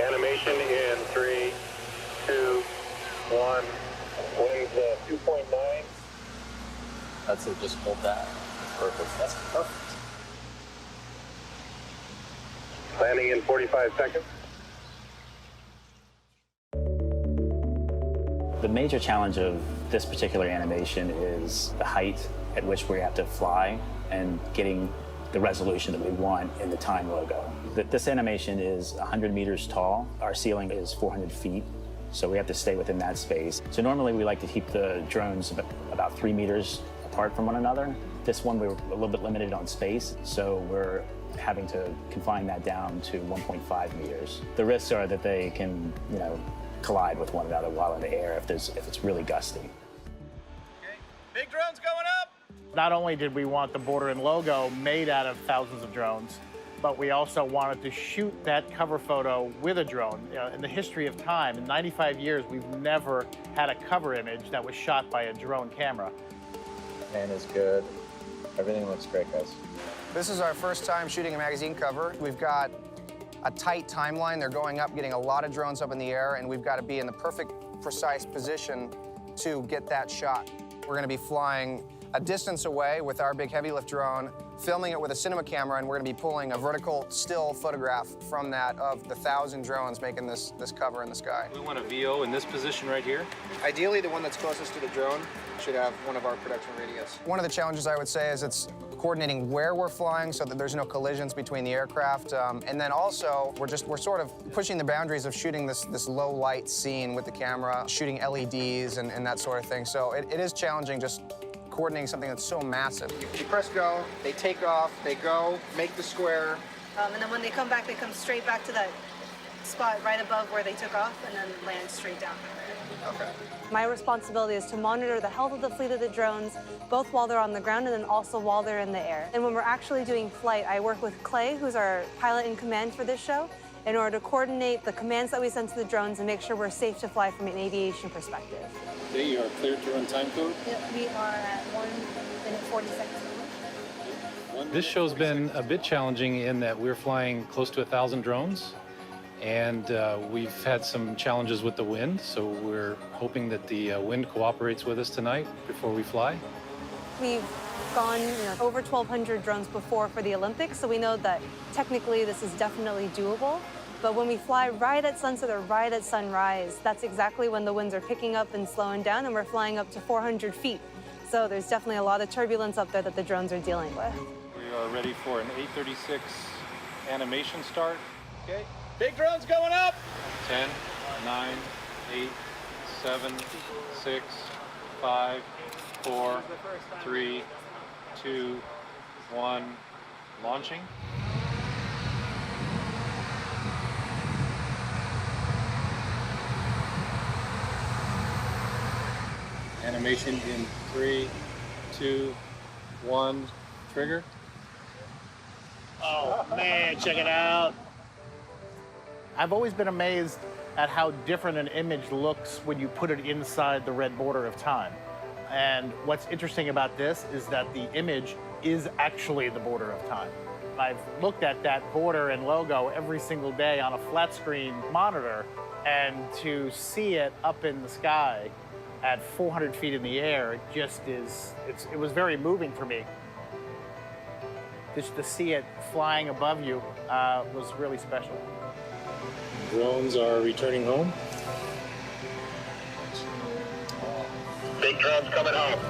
Animation in 3, 2, 1. Wings 2.9. That's it, just hold that. That's perfect. That's perfect. Landing in 45 seconds. The major challenge of this particular animation is the height at which we have to fly and getting the resolution that we want in the time logo. This animation is 100 meters tall. Our ceiling is 400 feet, so we have to stay within that space. So normally we like to keep the drones about 3 meters apart from one another. This one we were a little bit limited on space, so we're having to confine that down to 1.5 meters. The risks are that they can, collide with one another while in the air if it's really gusty. Okay, big drones going up! Not only did we want the border and logo made out of thousands of drones, but we also wanted to shoot that cover photo with a drone. In the history of time, in 95 years, we've never had a cover image that was shot by a drone camera. Pan is good. Everything looks great, guys. This is our first time shooting a magazine cover. We've got a tight timeline. They're going up, getting a lot of drones up in the air, and we've got to be in the perfect, precise position to get that shot. We're going to be flying a distance away with our big heavy lift drone, filming it with a cinema camera, and we're going to be pulling a vertical still photograph from that of the 1,000 drones making this cover in the sky. We want a VO in this position right here. Ideally, the one that's closest to the drone should have one of our production radios. One of the challenges, I would say, is it's coordinating where we're flying so that there's no collisions between the aircraft. And then also, we're sort of pushing the boundaries of shooting this low light scene with the camera, shooting LEDs and that sort of thing. So it is challenging just coordinating something that's so massive. You press go, they take off, they go, make the square. And then when they come back, they come straight back to that spot right above where they took off and then land straight down. Okay. My responsibility is to monitor the health of the fleet of the drones, both while they're on the ground and then also while they're in the air. And when we're actually doing flight, I work with Clay, who's our pilot in command for this show, in order to coordinate the commands that we send to the drones and make sure we're safe to fly from an aviation perspective. Okay, you are cleared to run time code. Yep, we are at 1 minute 40 seconds. This show's been a bit challenging in that we're flying close to 1,000 drones, and we've had some challenges with the wind, so we're hoping that the wind cooperates with us tonight before we fly. We've gone over 1,200 drones before for the Olympics, so we know that technically this is definitely doable. But when we fly right at sunset or right at sunrise, that's exactly when the winds are picking up and slowing down, and we're flying up to 400 feet. So there's definitely a lot of turbulence up there that the drones are dealing with. We are ready for an 8:36 animation start. Okay, big drones going up! 10, 9, 8, 7, 6, 5, 4, 3, 2, 1, launching. Animation in 3, 2, 1, trigger. Oh, man, check it out. I've always been amazed at how different an image looks when you put it inside the red border of time. And what's interesting about this is that the image is actually the border of time. I've looked at that border and logo every single day on a flat screen monitor, and to see it up in the sky at 400 feet in the air, it was very moving for me. Just to see it flying above you was really special. Drones are returning home. Big drones coming home.